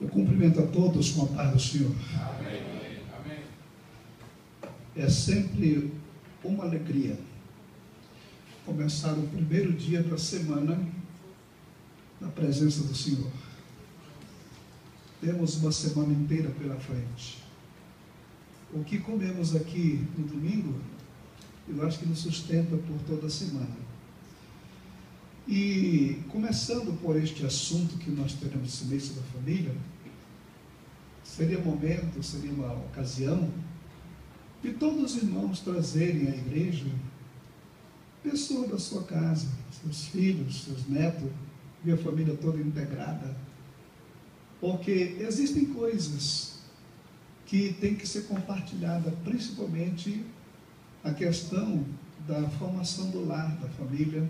Eu cumprimento a todos com a paz do Senhor. Amém. Amém. É sempre uma alegria começar o primeiro dia da semana na presença do Senhor. Temos uma semana inteira pela frente. O que comemos aqui no domingo, eu acho que nos sustenta por toda a semana. E começando por este assunto que nós teremos esse mês da família, seria uma ocasião de todos os irmãos trazerem à igreja pessoas da sua casa, seus filhos, seus netos, e a família toda integrada, porque existem coisas que têm que ser compartilhadas, principalmente a questão da formação do lar, da família.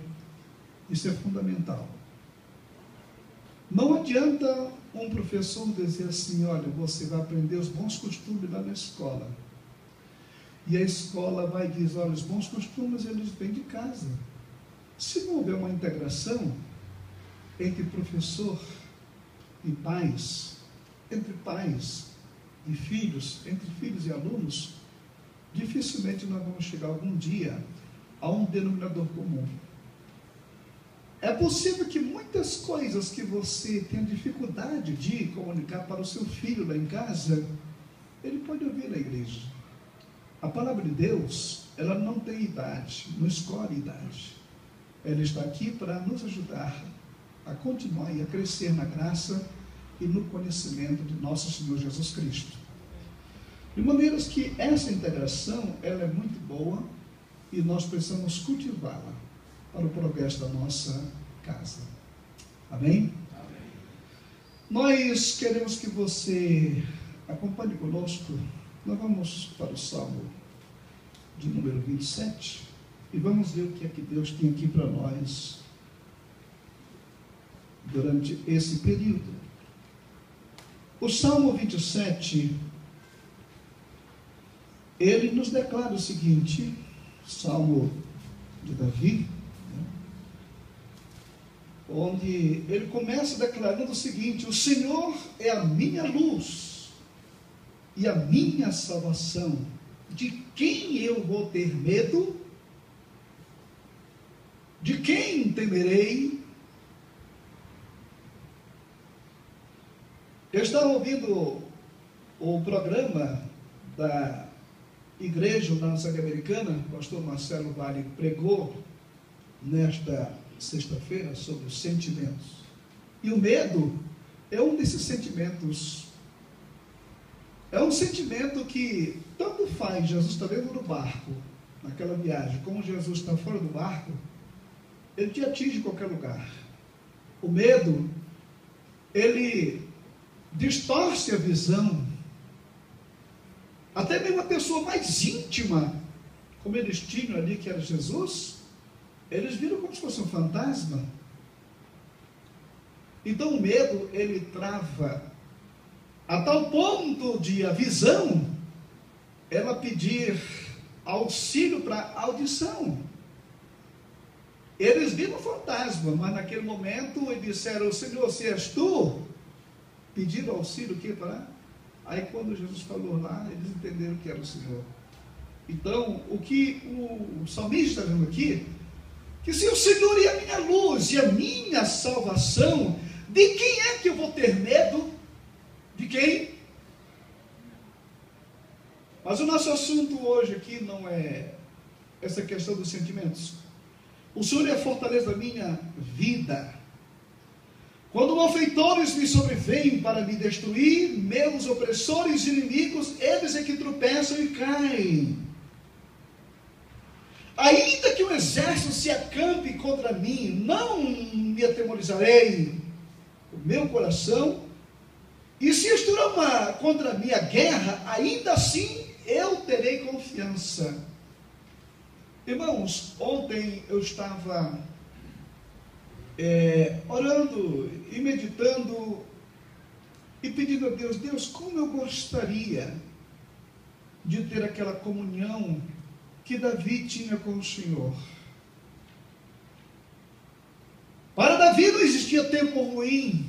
Isso é fundamental. Não adianta um professor dizer assim: olha, você vai aprender os bons costumes lá na escola. E a escola vai dizer: olha, os bons costumes eles vêm de casa. Se não houver uma integração entre professor e pais, entre pais e filhos, entre filhos e alunos, dificilmente nós vamos chegar algum dia a um denominador comum. É possível que muitas coisas que você tenha dificuldade de comunicar para o seu filho lá em casa, ele pode ouvir na igreja. A palavra de Deus, ela não tem idade, não escolhe idade. Ela está aqui para nos ajudar a continuar e a crescer na graça e no conhecimento de nosso Senhor Jesus Cristo. De maneira que essa integração, ela é muito boa e nós precisamos cultivá-la para o progresso da nossa casa. Amém? Amém. Nós queremos que você acompanhe conosco. Nós vamos para o Salmo de número 27 e vamos ver o que é que Deus tem aqui para nós durante esse período. O Salmo 27, ele nos declara o seguinte, Salmo de Davi, onde ele começa declarando o seguinte: o Senhor é a minha luz e a minha salvação, de quem eu vou ter medo? De quem temerei? Eu estava ouvindo o programa da Igreja Universal Americana, o pastor Marcelo Vale pregou nesta sexta-feira sobre os sentimentos. E o medo é um desses sentimentos. É um sentimento que tanto faz Jesus está dentro do barco, naquela viagem, como Jesus está fora do barco, ele te atinge em qualquer lugar. O medo, ele distorce a visão. Até mesmo a pessoa mais íntima, como eles tinham ali, que era Jesus, eles viram como se fosse um fantasma. Então o medo, ele trava a tal ponto de a visão, ela pedir auxílio para audição. Eles viram um fantasma, mas naquele momento eles disseram: Senhor, se és tu, pediram auxílio o que para? Aí quando Jesus falou lá, eles entenderam que era o Senhor. Então, o que o salmista está dizendo aqui, que se o Senhor é a minha luz e a minha salvação, de quem é que eu vou ter medo? De quem? Mas o nosso assunto hoje aqui não é essa questão dos sentimentos. O Senhor é a fortaleza da minha vida. Quando malfeitores me sobrevêm para me destruir, meus opressores e inimigos, eles é que tropeçam e caem. Ainda que o exército se acampe contra mim, não me atemorizarei o meu coração. E se estourar contra mim a guerra, ainda assim eu terei confiança. Irmãos, ontem eu estava orando e meditando e pedindo a Deus: Deus, como eu gostaria de ter aquela comunhão que Davi tinha com o Senhor. Para Davi não existia tempo ruim.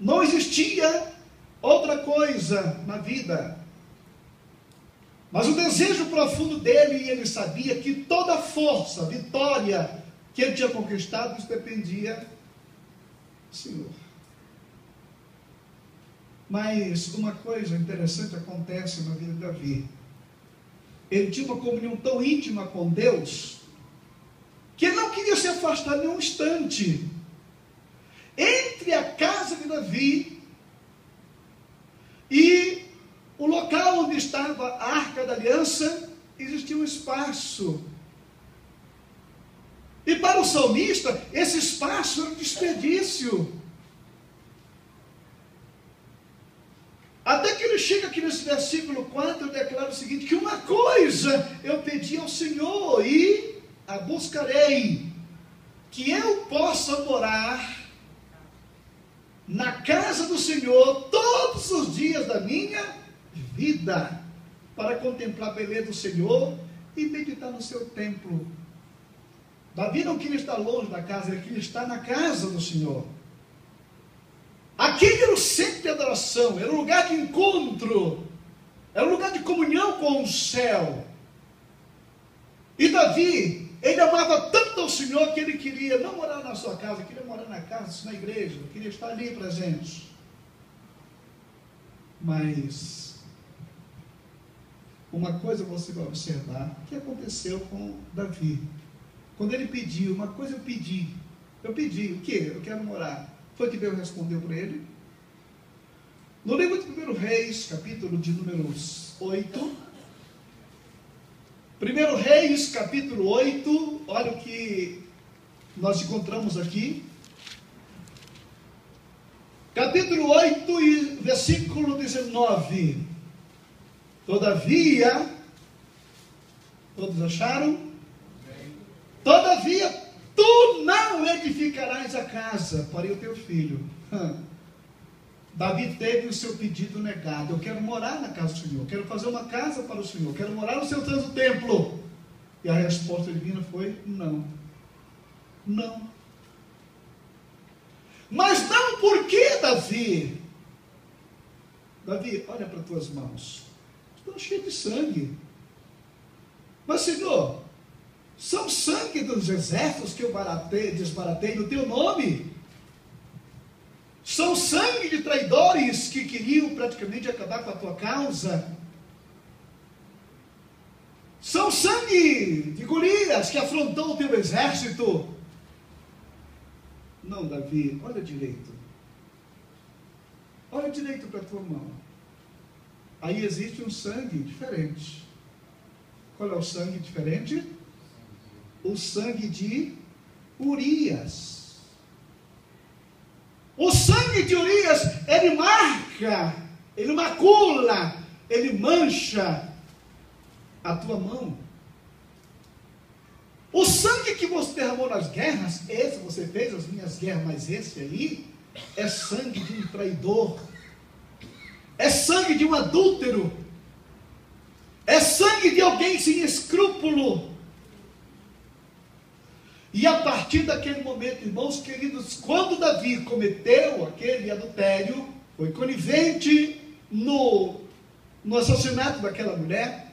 Não existia outra coisa na vida. Mas o desejo profundo dele, e ele sabia que toda a força, vitória que ele tinha conquistado, isso dependia do Senhor. Mas uma coisa interessante acontece na vida de Davi. Ele tinha uma comunhão tão íntima com Deus, que ele não queria se afastar nem um instante. Entre a casa de Davi e o local onde estava a Arca da Aliança, existia um espaço. E para o salmista, esse espaço era um desperdício. Até que ele chega aqui nesse versículo 4, eu declaro o seguinte, que uma coisa eu pedi ao Senhor e a buscarei, que eu possa morar na casa do Senhor todos os dias da minha vida, para contemplar a beleza do Senhor e meditar no seu templo. Davi não queria estar longe da casa, ele queria estar na casa do Senhor. Aquele era o centro de adoração, era um lugar de encontro, era um lugar de comunhão com o céu. E Davi, ele amava tanto ao Senhor que ele queria não morar na sua casa, queria morar na casa, na igreja, queria estar ali presente. Mas uma coisa você vai observar, o que aconteceu com Davi. Quando ele pediu, uma coisa eu pedi, o quê? Eu quero morar. Foi que Deus respondeu para ele. No livro de 1 Reis, capítulo de números 8, 1 Reis, capítulo 8, olha o que nós encontramos aqui. Capítulo 8 e versículo 19. Todavia, todos acharam? Todavia, tu não edificarás a casa para o teu filho. Davi teve o seu pedido negado. Eu quero morar na casa do Senhor, quero fazer uma casa para o Senhor, quero morar no seu santo templo. E a resposta divina foi não. Não. Mas não por que, Davi? Davi, olha para as tuas mãos. Estão cheias de sangue. Mas, Senhor, são sangue dos exércitos que eu desbaratei no teu nome. São sangue de traidores que queriam praticamente acabar com a tua causa. São sangue de Golias que afrontou o teu exército. Não, Davi, olha direito. Olha direito para a tua mão. Aí existe um sangue diferente. Qual é o sangue diferente? O sangue de Urias. O sangue de Urias, ele marca, ele macula, ele mancha a tua mão. O sangue que você derramou nas guerras, esse você fez as minhas guerras, mas esse aí é sangue de um traidor, é sangue de um adúltero, é sangue de alguém sem escrúpulo. E a partir daquele momento, irmãos queridos, quando Davi cometeu aquele adultério, foi conivente no assassinato daquela mulher,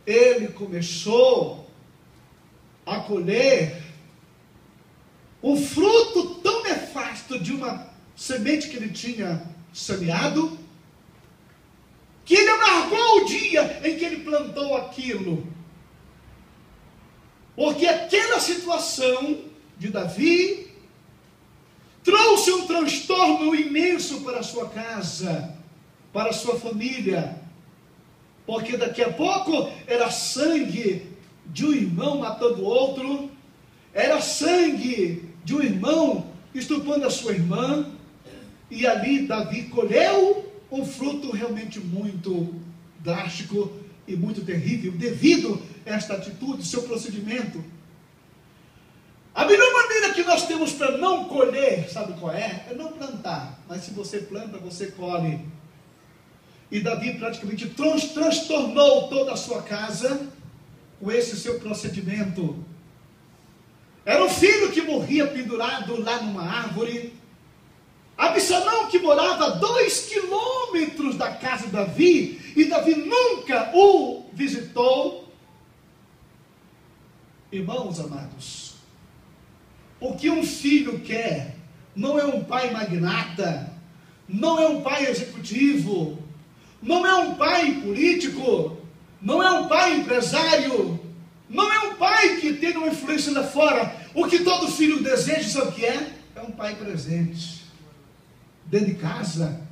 ele começou a colher um fruto tão nefasto de uma semente que ele tinha semeado, que ele amargou o dia em que ele plantou aquilo. Porque aquela situação de Davi trouxe um transtorno imenso para a sua casa, para a sua família. Porque daqui a pouco era sangue de um irmão matando o outro, era sangue de um irmão estuprando a sua irmã, e ali Davi colheu um fruto realmente muito drástico e muito terrível, devido a esta atitude, seu procedimento. A melhor maneira que nós temos para não colher, sabe qual é? É não plantar, mas se você planta, você colhe. E Davi praticamente transtornou toda a sua casa com esse seu procedimento. Era um filho que morria pendurado lá numa árvore. A que morava a 2 quilômetros da casa de Davi, e Davi nunca o visitou. Irmãos amados, o que um filho quer não é um pai magnata, não é um pai executivo, não é um pai político, não é um pai empresário, não é um pai que tem uma influência lá fora. O que todo filho deseja, sabe o que é? É um pai presente, dentro de casa,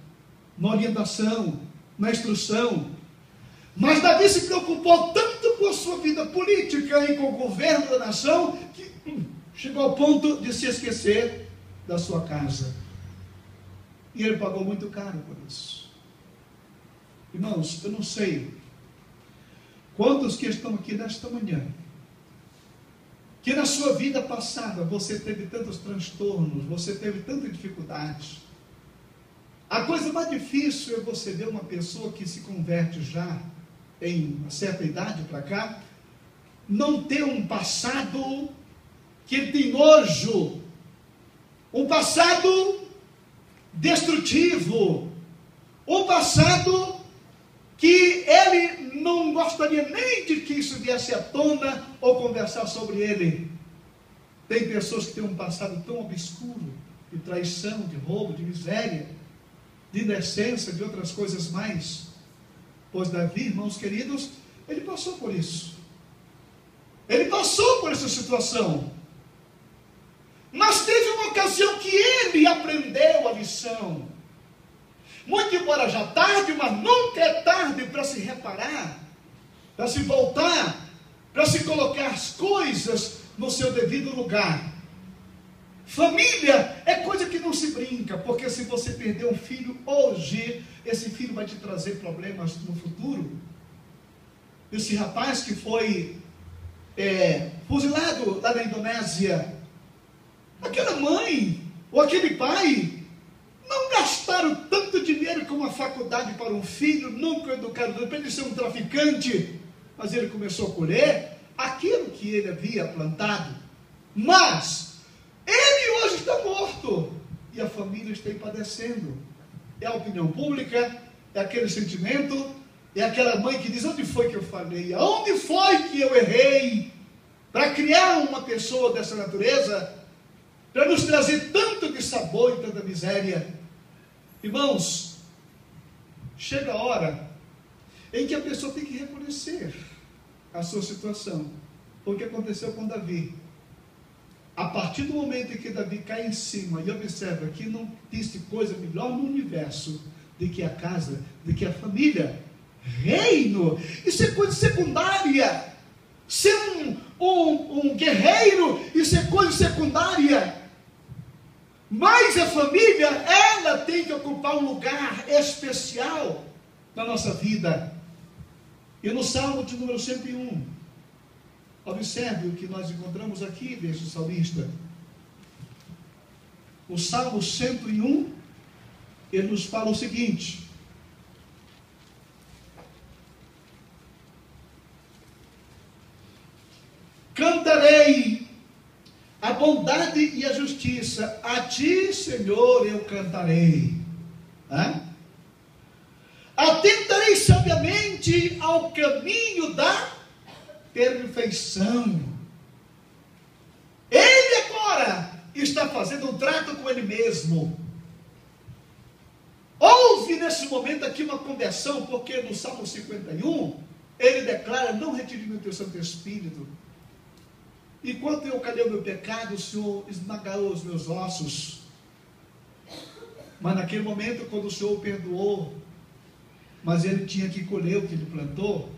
na orientação, na instrução. Mas Davi se preocupou tanto com a sua vida política e com o governo da nação, que chegou ao ponto de se esquecer da sua casa. E ele pagou muito caro por isso. Irmãos, eu não sei quantos que estão aqui nesta manhã, que na sua vida passada você teve tantos transtornos, você teve tanta dificuldade. A coisa mais difícil é você ver uma pessoa que se converte já em uma certa idade para cá, não ter um passado que ele tem nojo, um passado destrutivo, um passado que ele não gostaria nem de que isso viesse à tona ou conversar sobre ele. Tem pessoas que têm um passado tão obscuro, de traição, de roubo, de miséria, de indecência, de outras coisas mais. Pois Davi, irmãos queridos, ele passou por isso. Ele passou por essa situação. Mas teve uma ocasião que ele aprendeu a lição. Muito embora já tarde, mas nunca é tarde para se reparar, para se voltar, para se colocar as coisas no seu devido lugar. Família é coisa que não se brinca, porque se você perder um filho hoje, esse filho vai te trazer problemas no futuro. Esse rapaz que foi fuzilado lá na Indonésia, aquela mãe ou aquele pai não gastaram tanto dinheiro com uma faculdade para um filho, nunca educaram, de repente de ser um traficante, mas ele começou a colher aquilo que ele havia plantado. Mas ele hoje está morto e a família está padecendo. É a opinião pública, é aquele sentimento, é aquela mãe que diz: onde foi que eu falhei? Aonde foi que eu errei para criar uma pessoa dessa natureza, para nos trazer tanto de sabor e tanta miséria? Irmãos, chega a hora em que a pessoa tem que reconhecer a sua situação. Foi o que aconteceu com Davi. A partir do momento em que Davi cai em cima e observa que não existe coisa melhor no universo do que a casa, do que a família, reino, isso é coisa secundária. Ser um guerreiro, isso é coisa secundária. Mas a família, ela tem que ocupar um lugar especial na nossa vida. E no Salmo de número 101, observe o que nós encontramos aqui deste salmista. O Salmo 101, ele nos fala o seguinte: cantarei a bondade e a justiça, a ti, Senhor, eu cantarei. Atentarei sabiamente ao caminho da perfeição. Ele agora está fazendo um trato com ele mesmo. Houve nesse momento aqui uma conversão, porque no Salmo 51, ele declara: não retire meu teu Santo Espírito. Enquanto eu calhei o meu pecado, o Senhor esmagarou os meus ossos. Mas naquele momento, quando o Senhor o perdoou, mas ele tinha que colher o que ele plantou.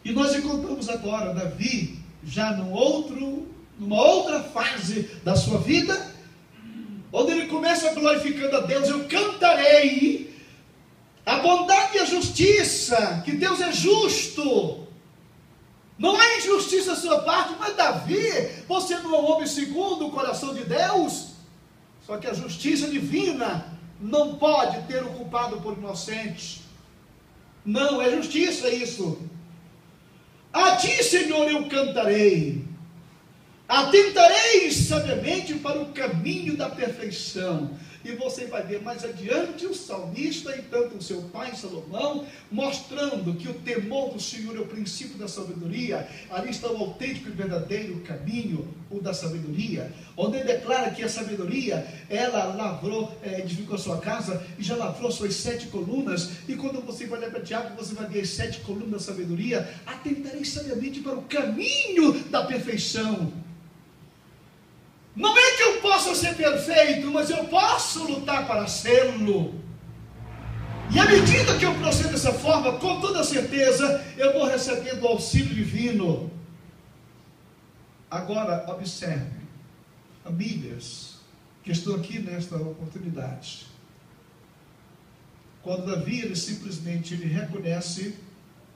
E nós encontramos agora Davi, já numa outra fase da sua vida, onde ele começa glorificando a Deus. Eu cantarei a bondade e a justiça, que Deus é justo. Não há injustiça da sua parte. Mas Davi, você não é um homem segundo o coração de Deus? Só que a justiça divina não pode ter o culpado por inocente. Não, é justiça isso. A ti, Senhor, eu cantarei. Atentarei sabiamente para o caminho da perfeição. E você vai ver mais adiante o salmista e tanto o seu pai Salomão, mostrando que o temor do Senhor é o princípio da sabedoria. Ali está o autêntico e verdadeiro caminho, o da sabedoria, onde ele declara que a sabedoria, ela lavrou, edificou a sua casa e já lavrou suas 7 colunas. E quando você vai olhar para Tiago, você vai ver as 7 colunas da sabedoria. Atentarei sabiamente para o caminho da perfeição. Não é que eu possa ser perfeito, mas eu posso lutar para serlo. E à medida que eu procedo dessa forma, com toda certeza, eu vou recebendo o auxílio divino. Agora, observe, famílias que estão aqui nesta oportunidade. Quando Davi, ele reconhece,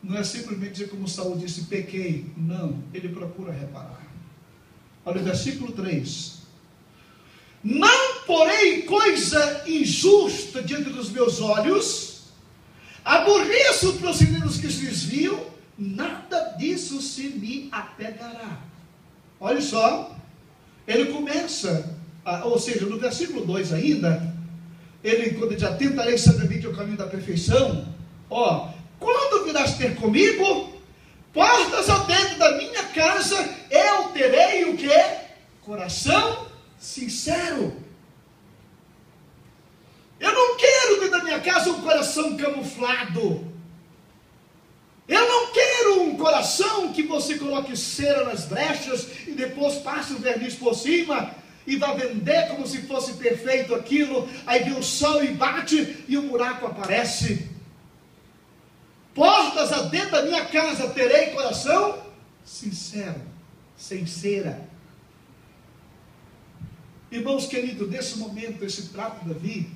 não é simplesmente dizer como Saul disse, pequei. Não, ele procura reparar. Olha o versículo 3. Não porém coisa injusta diante dos meus olhos, aborreço o proceder dos que se desviam, nada disso se me apegará. Olha só, ele começa, ou seja, no versículo 2 ainda, quando ele diz, atentarei sabiamente ao caminho da perfeição, quando virás ter comigo, portas adentro da minha casa, eu terei o quê? Coração sincero. Eu não quero dentro da minha casa um coração camuflado. Eu não quero um coração que você coloque cera nas brechas e depois passe o verniz por cima e vá vender como se fosse perfeito aquilo, aí vem o sol e bate e o buraco aparece. Portas adentro da minha casa terei coração sincero, sem cera. Irmãos queridos, nesse momento, esse trato de Davi,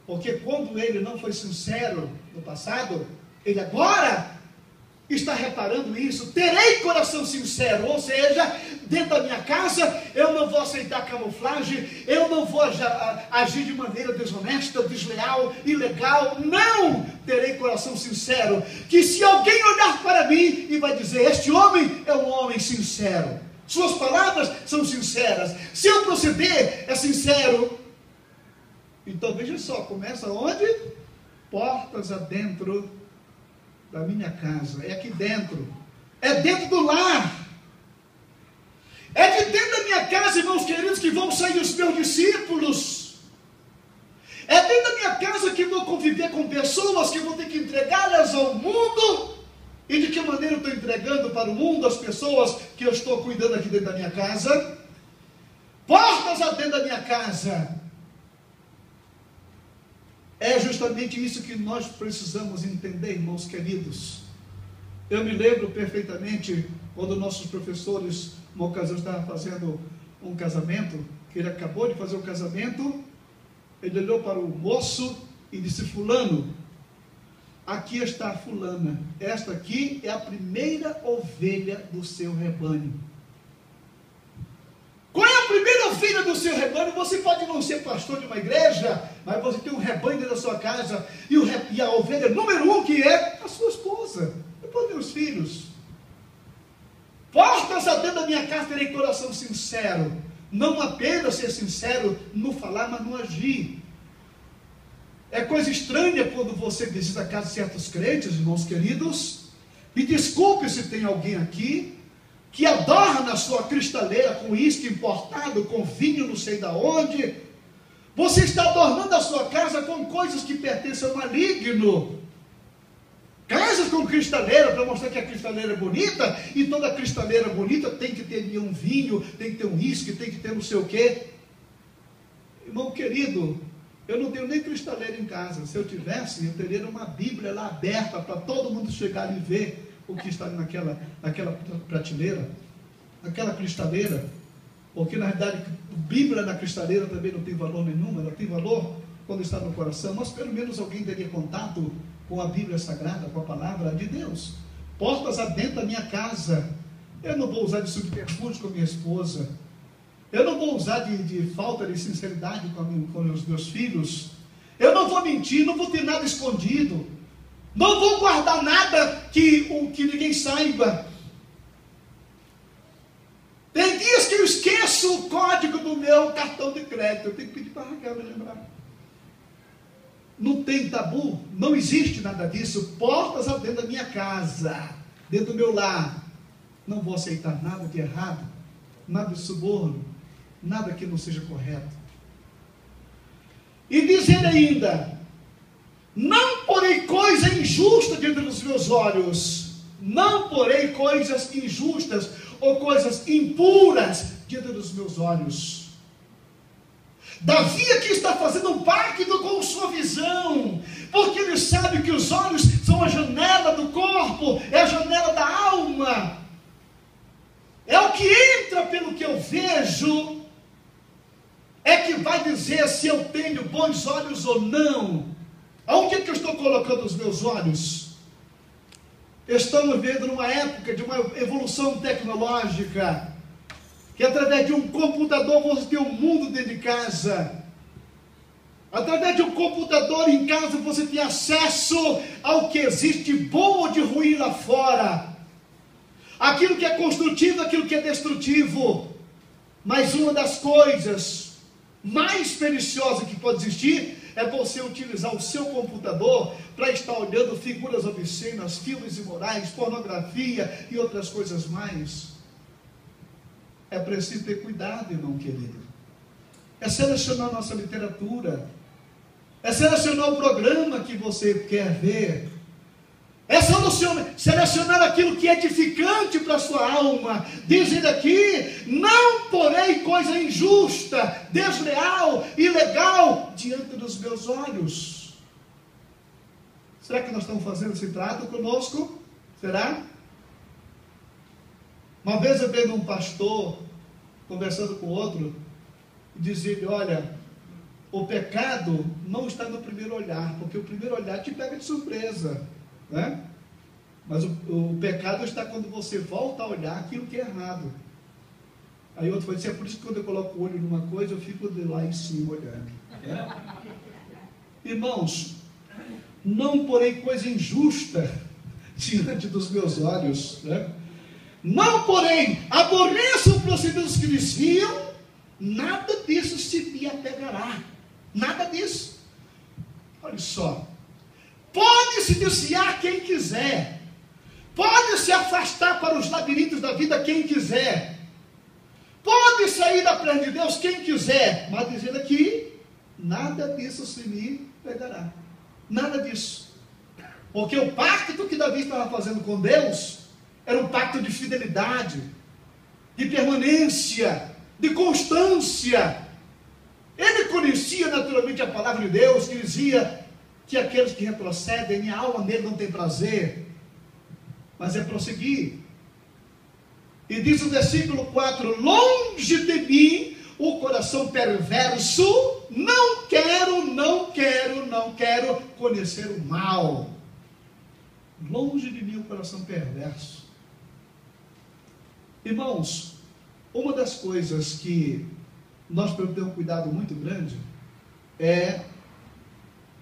porque quando ele não foi sincero no passado, ele agora está reparando isso, terei coração sincero, ou seja, dentro da minha casa, eu não vou aceitar camuflagem, eu não vou agir de maneira desonesta, desleal, ilegal, não, terei coração sincero, que se alguém olhar para mim e vai dizer, este homem é um homem sincero, suas palavras são sinceras, seu proceder é sincero. Então veja só, começa onde? Portas adentro da minha casa, é aqui dentro, é dentro do lar, é de dentro da minha casa, irmãos queridos, que vão sair os meus discípulos, é dentro da minha casa que vou conviver com pessoas que vou ter que entregá-las ao mundo. E de que maneira eu estou entregando para o mundo as pessoas que eu estou cuidando aqui dentro da minha casa? Portas adentro da minha casa. É justamente isso que nós precisamos entender, irmãos queridos. Eu me lembro perfeitamente quando nossos professores, uma ocasião, estavam fazendo um casamento, que ele acabou de fazer o casamento, ele olhou para o moço e disse, fulano, aqui está a fulana, esta aqui é a primeira ovelha do seu rebanho. Qual é a primeira ovelha do seu rebanho? Você pode não ser pastor de uma igreja, mas você tem um rebanho dentro da sua casa, e a ovelha número 1 que é a sua esposa, depois meus filhos. Portas adentro da minha casa terei coração sincero, não apenas ser sincero no falar, mas no agir. É coisa estranha quando você visita a casa de certos crentes, irmãos queridos. Me desculpe se tem alguém aqui que adorna a sua cristaleira com uísque importado, com vinho não sei da onde. Você está adornando a sua casa com coisas que pertencem ao maligno. Casas com cristaleira, para mostrar que a cristaleira é bonita, e toda cristaleira bonita tem que ter um vinho, tem que ter um uísque, tem que ter não sei o quê. Irmão querido, eu não tenho nem cristaleira em casa. Se eu tivesse, eu teria uma Bíblia lá aberta para todo mundo chegar e ver o que está naquela prateleira, naquela cristaleira. Porque na realidade, Bíblia na cristaleira também não tem valor nenhum, ela tem valor quando está no coração. Mas pelo menos alguém teria contato com a Bíblia Sagrada, com a palavra de Deus. Portas adentro da minha casa. Eu não vou usar de subterfúgio com minha esposa. Eu não vou usar de falta de sinceridade com os meus filhos. Eu não vou mentir, não vou ter nada escondido. Não vou guardar nada que ninguém saiba. Tem dias que eu eu esqueço o código do meu cartão de crédito, eu tenho que pedir para a Raquel me lembrar. Não tem tabu, não existe nada disso. Portas dentro da minha casa, dentro do meu lar. Não vou aceitar nada de errado, nada de suborno, nada que não seja correto. E dizer ainda: não porei coisa injusta diante dos meus olhos, não porei coisas injustas ou coisas impuras diante dos meus olhos. Davi aqui está fazendo um pacto com sua visão, porque ele sabe que os olhos são a janela do corpo, é a janela da alma, é o que entra pelo que eu vejo, é que vai dizer se eu tenho bons olhos ou não. Aonde é que eu estou colocando os meus olhos? Estamos vivendo numa época de uma evolução tecnológica, que através de um computador você tem um mundo dentro de casa. Através de um computador em casa você tem acesso ao que existe de bom ou de ruim lá fora. Aquilo que é construtivo, aquilo que é destrutivo. Mas uma das coisas mais preciosas que pode existir é você utilizar o seu computador para estar olhando figuras obscenas, filmes imorais, pornografia e outras coisas mais. É preciso ter cuidado, irmão querido. É selecionar nossa literatura. É selecionar o programa que você quer ver. É selecionar aquilo que é edificante para a sua alma. Dizendo aqui: não porei coisa injusta, desleal, ilegal diante dos meus olhos. Será que nós estamos fazendo esse trato conosco? Será? Uma vez eu vendo um pastor conversando com outro, e dizia-lhe: olha, o pecado não está no primeiro olhar, porque o primeiro olhar te pega de surpresa, né? Mas o pecado está quando você volta a olhar aquilo que é errado. Aí outro foi dizer: é por isso que quando eu coloco o olho numa coisa, eu fico de lá em cima olhando, né? Irmãos, não porei coisa injusta diante dos meus olhos, né? Não, porém, aborreço o proceder dos que desviam, nada disso se me apegará. Nada disso. Olha só. Pode se desviar quem quiser. Pode se afastar para os labirintos da vida quem quiser. Pode sair da presença de Deus quem quiser. Mas dizendo aqui, nada disso se me pegará. Nada disso. Porque o pacto que Davi estava fazendo com Deus era um pacto de fidelidade, de permanência, de constância. Ele conhecia naturalmente a palavra de Deus, que dizia que aqueles que retrocedem, minha alma nele não tem prazer. Mas é prosseguir. E diz o versículo 4: longe de mim o coração perverso, não quero conhecer o mal. Longe de mim o coração perverso. Irmãos, uma das coisas que nós precisamos ter um cuidado muito grande é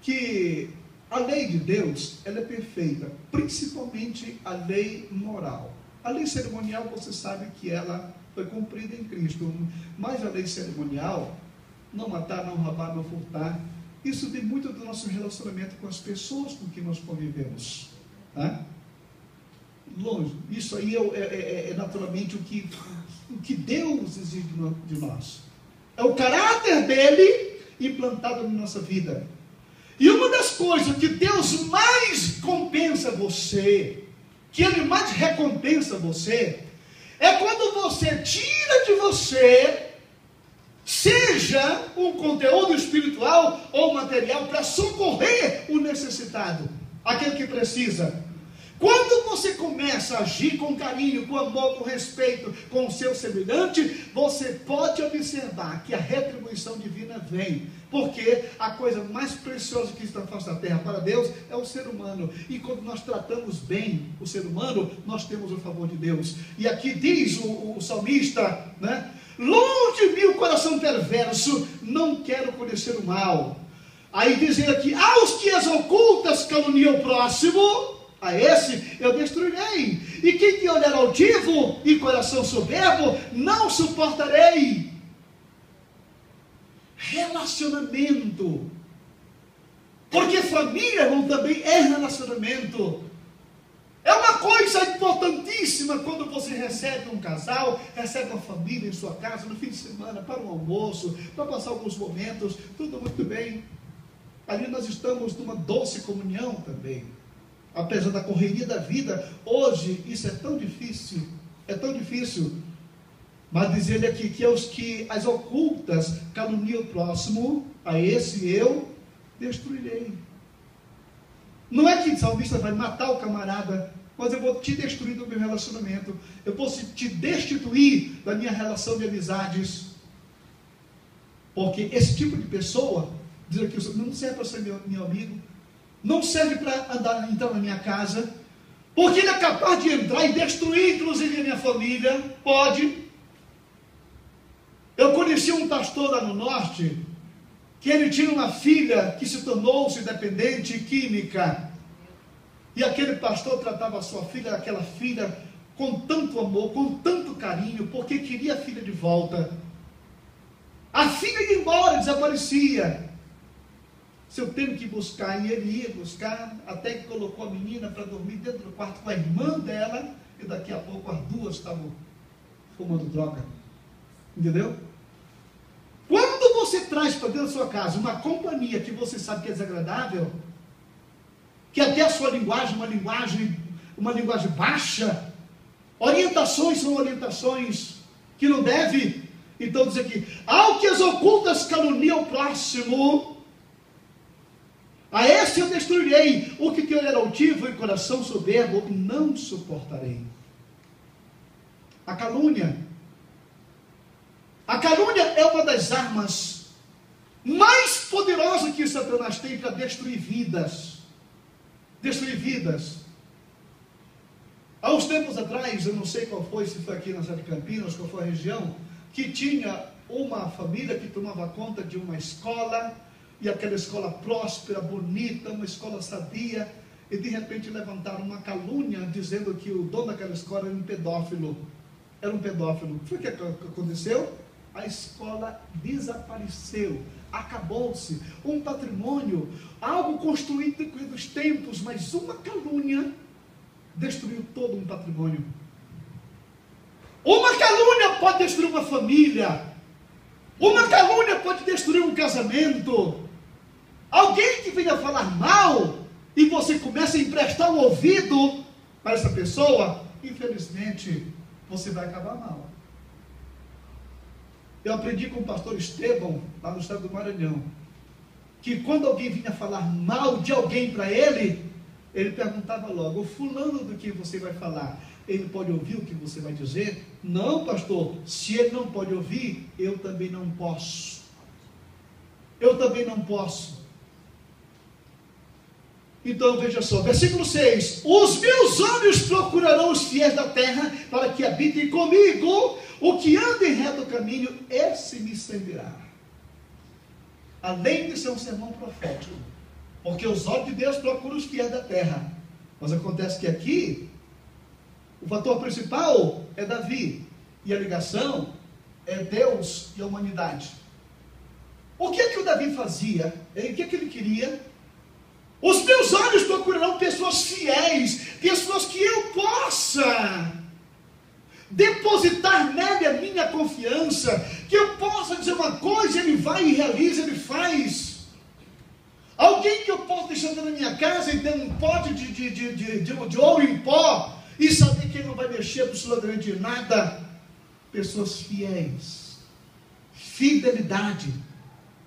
que a lei de Deus, ela é perfeita, principalmente a lei moral. A lei cerimonial, você sabe que ela foi cumprida em Cristo, mas a lei cerimonial, não matar, não roubar, não furtar, isso vem muito do nosso relacionamento com as pessoas com que nós convivemos, tá? Longe, isso aí é naturalmente o que Deus exige de nós. É o caráter dele implantado na nossa vida. E uma das coisas que Deus mais compensa você, que Ele mais recompensa você, é quando você tira de você, seja um conteúdo espiritual ou material, para socorrer o necessitado, aquele que precisa. Quando você começa a agir com carinho, com amor, com respeito, com o seu semelhante, você pode observar que a retribuição divina vem. Porque a coisa mais preciosa que está na face da terra para Deus é o ser humano. E quando nós tratamos bem o ser humano, nós temos o favor de Deus. E aqui diz o salmista, né? Longe de mim o coração perverso, não quero conhecer o mal. Aí diz ele aqui: aos que as ocultas caluniam o próximo, a esse eu destruirei. E quem tem olhar altivo e coração soberbo, não suportarei. Relacionamento. Porque família, irmão, também é relacionamento. É uma coisa importantíssima quando você recebe um casal, recebe uma família em sua casa, no fim de semana, para um almoço, para passar alguns momentos, tudo muito bem. Ali nós estamos numa doce comunhão também. Apesar da correria da vida, hoje isso é tão difícil, mas diz ele aqui que os que as ocultas caluniam o próximo, a esse eu destruirei. Não é que o salmista vai matar o camarada, mas eu vou te destruir do meu relacionamento, eu vou te destituir da minha relação de amizades, porque esse tipo de pessoa, diz aqui, não serve para ser meu amigo, não serve para entrar na minha casa, porque ele é capaz de entrar e destruir inclusive a minha família. Pode. Eu conheci um pastor lá no norte, que ele tinha uma filha que se tornou-se dependente química, e aquele pastor tratava a sua filha, aquela filha, com tanto amor, com tanto carinho, porque queria a filha de volta. A filha ia embora, desaparecia. Se eu tenho que buscar, e ele ia buscar, até que colocou a menina para dormir dentro do quarto com a irmã dela, e daqui a pouco as duas estavam fumando droga. Entendeu? Quando você traz para dentro da sua casa uma companhia que você sabe que é desagradável, que até a sua linguagem, uma linguagem baixa, orientações são orientações que não deve, então diz aqui, ao que as ocultas caluniam o próximo, a esse eu destruirei. O que tem olhar altivo e coração soberbo, não suportarei. A calúnia. A calúnia é uma das armas mais poderosas que Satanás tem para destruir vidas. Destruir vidas. Há uns tempos atrás, eu não sei qual foi, se foi aqui na cidade de Campinas, qual foi a região, que tinha uma família que tomava conta de uma escola, e aquela escola próspera, bonita, uma escola sadia, e de repente levantaram uma calúnia, dizendo que o dono daquela escola era um pedófilo. Era um pedófilo. O que aconteceu? A escola desapareceu, acabou-se. Um patrimônio, algo construído dos tempos, mas uma calúnia destruiu todo um patrimônio. Uma calúnia pode destruir uma família. Uma calúnia pode destruir um casamento. Alguém que venha falar mal e você começa a emprestar um ouvido para essa pessoa, infelizmente você vai acabar mal. Eu aprendi com o pastor Estevão, lá no estado do Maranhão, que quando alguém vinha falar mal de alguém para ele perguntava logo, o fulano do que você vai falar, ele pode ouvir o que você vai dizer? Não, pastor, se ele não pode ouvir, eu também não posso. Eu também não posso. Então veja só, versículo 6, os meus olhos procurarão os fiéis da terra, para que habitem comigo, o que anda em reto caminho, esse me servirá. Além de ser um sermão profético, porque os olhos de Deus procuram os fiéis da terra, mas acontece que aqui, o fator principal é Davi, e a ligação é Deus e a humanidade. O que é que o Davi fazia? O que é que ele queria? Os meus olhos procurarão pessoas fiéis, pessoas que eu possa depositar nele a minha confiança, que eu possa dizer uma coisa, ele vai e realiza, ele faz. Alguém que eu possa deixar na minha casa e ter um pote de ouro em pó, e saber que ele não vai mexer absolutamente em nada. Pessoas fiéis, fidelidade,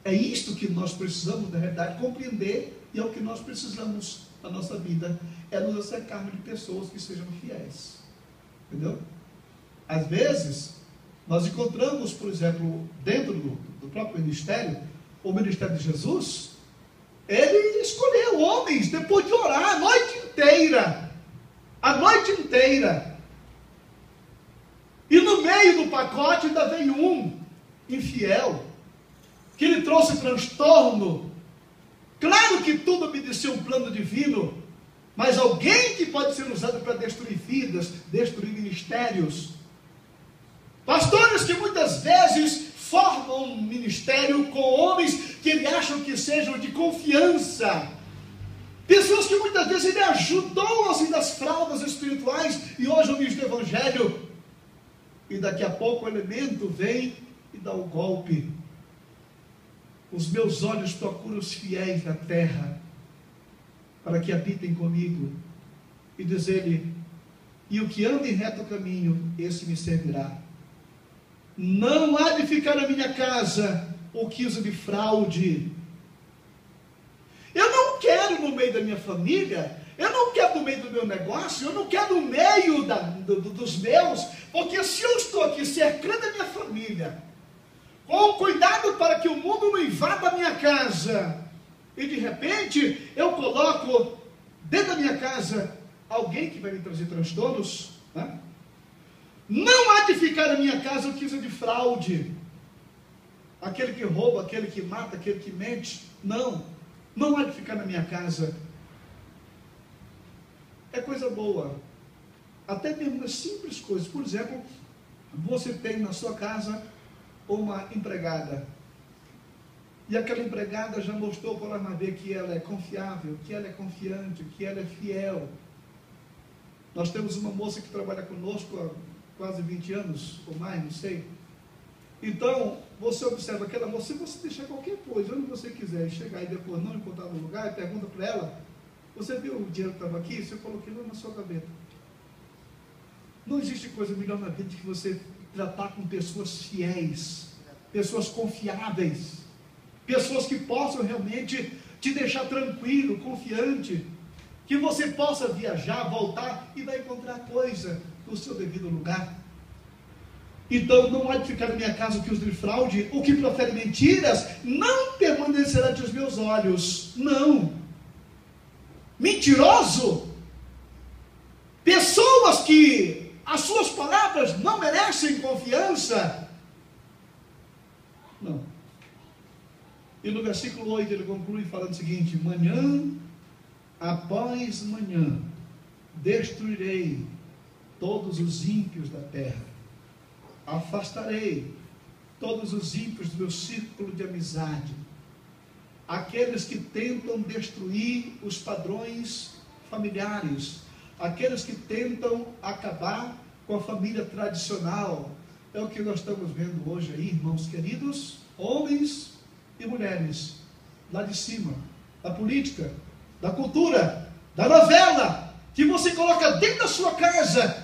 é isto que nós precisamos, na realidade, compreender. E é o que nós precisamos na nossa vida, é nos acercarmos de pessoas que sejam fiéis. Entendeu? Às vezes, nós encontramos, por exemplo, dentro do próprio ministério, o ministério de Jesus, ele escolheu homens, depois de orar a noite inteira. E no meio do pacote ainda veio um infiel, que lhe trouxe transtorno. Claro que tudo obedeceu um plano divino, mas alguém que pode ser usado para destruir vidas, destruir ministérios. Pastores que muitas vezes formam um ministério com homens que ele acham que sejam de confiança. Pessoas que muitas vezes ele ajudou assim das fraldas espirituais e hoje o ministro do Evangelho. E daqui a pouco o elemento vem e dá o golpe. Os meus olhos procuram os fiéis da terra para que habitem comigo. E diz ele, e o que anda em reto caminho, esse me servirá. Não há de ficar na minha casa o que usa de fraude. Eu não quero no meio da minha família, eu não quero no meio do meu negócio, eu não quero no meio dos meus, porque se eu estou aqui cercando a minha família, com cuidado para que o mundo não invada a minha casa, e de repente eu coloco dentro da minha casa alguém que vai me trazer transtornos, né? Não há de ficar na minha casa o que usa de fraude, aquele que rouba, aquele que mata, aquele que mente. Não há de ficar na minha casa. É coisa boa, até mesmo nas simples coisas. Por exemplo, você tem na sua casa uma empregada, e aquela empregada já mostrou para nós ver que ela é confiável, que ela é confiante, que ela é fiel. Nós temos uma moça que trabalha conosco há quase 20 anos, ou mais, não sei. Então, você observa aquela moça, se você deixar qualquer coisa, onde você quiser, e chegar e depois não encontrar no lugar, e pergunta para ela, você viu o dinheiro que estava aqui? Você coloquei lá na sua gaveta. Não existe coisa melhor na vida que você tratar com pessoas fiéis, pessoas confiáveis, pessoas que possam realmente te deixar tranquilo, confiante, que você possa viajar, voltar e vai encontrar coisa no seu devido lugar. Então não há de ficar na minha casa o que usa de fraude, o que profere mentiras, não permanecerá ante os meus olhos. Não. Mentiroso, pessoas que as suas palavras não merecem confiança, não. E no versículo 8 ele conclui falando o seguinte: manhã após manhã destruirei todos os ímpios da terra, afastarei todos os ímpios do meu círculo de amizade, aqueles que tentam destruir os padrões familiares, aqueles que tentam acabar com a família tradicional. É o que nós estamos vendo hoje aí, irmãos queridos, homens e mulheres, lá de cima, da política, da cultura, da novela, que você coloca dentro da sua casa,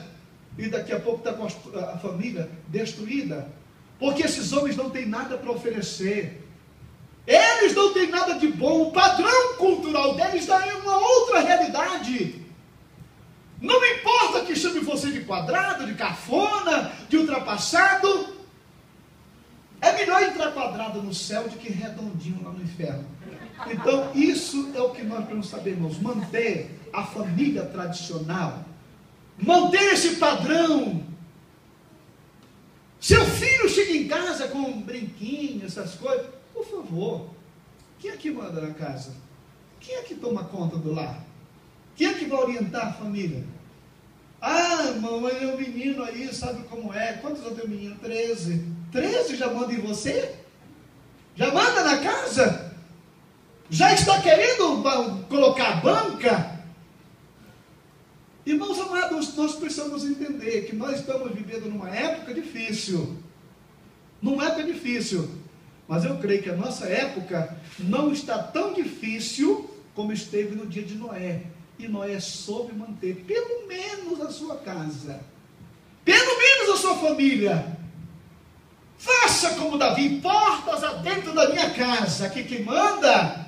e daqui a pouco está com a família destruída, porque esses homens não têm nada para oferecer, eles não têm nada de bom, o padrão cultural deles é uma outra realidade. Não importa que chame você de quadrado, de cafona, de ultrapassado, é melhor entrar quadrado no céu do que redondinho lá no inferno. Então isso é o que nós precisamos saber, irmãos, manter a família tradicional, manter esse padrão. Seu filho chega em casa com um brinquinho, essas coisas, por favor, quem é que manda na casa? Quem é que toma conta do lar? Quem é que vai orientar a família? Ah, mamãe, é um menino aí, sabe como é? Quantos anos tem o menino? 13. 13 já manda em você? Já manda na casa? Já está querendo colocar a banca? Irmãos amados, nós precisamos entender que nós estamos vivendo numa época difícil. Numa época difícil. Mas eu creio que a nossa época não está tão difícil como esteve no dia de Noé. E Noé soube manter pelo menos a sua casa, pelo menos a sua família. Faça como Davi, portas adentro da minha casa, que quem manda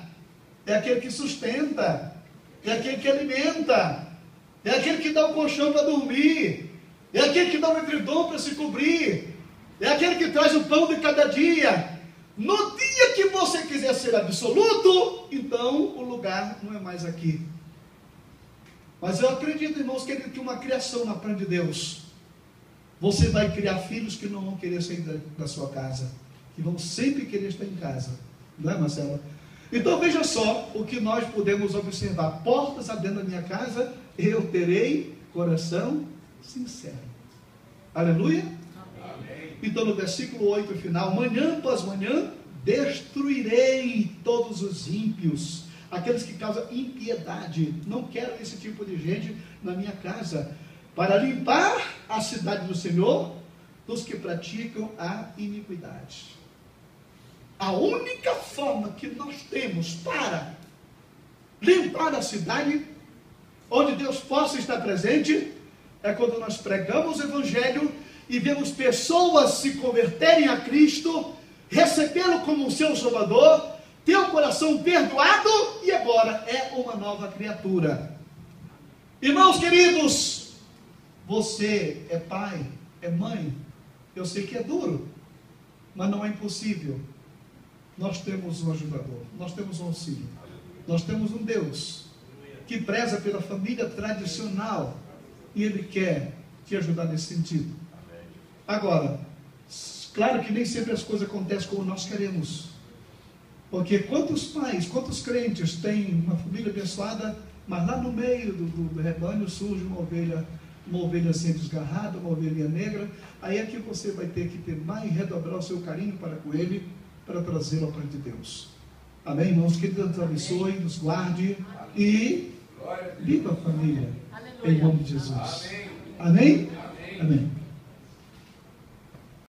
é aquele que sustenta, é aquele que alimenta, é aquele que dá o colchão para dormir, é aquele que dá o edredom para se cobrir, é aquele que traz o pão de cada dia. No dia que você quiser ser absoluto, então o lugar não é mais aqui. Mas eu acredito, irmãos, que uma criação na plano de Deus, você vai criar filhos que não vão querer sair da sua casa, que vão sempre querer estar em casa, não é, Marcela? Então veja só o que nós podemos observar. Portas adentro da minha casa, eu terei coração sincero. Aleluia? Amém. Então no versículo 8 final, manhã após manhã, destruirei todos os ímpios, aqueles que causam impiedade. Não quero esse tipo de gente na minha casa, para limpar a cidade do Senhor dos que praticam a iniquidade. A única forma que nós temos para limpar a cidade, onde Deus possa estar presente, é quando nós pregamos o Evangelho e vemos pessoas se converterem a Cristo, recebê-lo como seu Salvador, ter o coração perdoado e agora é uma nova criatura. Irmãos queridos, você é pai, é mãe, eu sei que é duro, mas não é impossível. Nós temos um ajudador, nós temos um auxílio, nós temos um Deus que preza pela família tradicional e Ele quer te ajudar nesse sentido. Agora, claro que nem sempre as coisas acontecem como nós queremos, porque quantos pais, quantos crentes têm uma família abençoada, mas lá no meio do rebanho surge uma ovelhazinha desgarrada, uma ovelhinha negra. Aí é que você vai ter que ter mais redobrar o seu carinho para com ele, para trazê-lo ao plano de Deus. Amém, irmãos? Que Deus nos abençoe, nos guarde e viva a família, em nome de Jesus. Amém? Amém?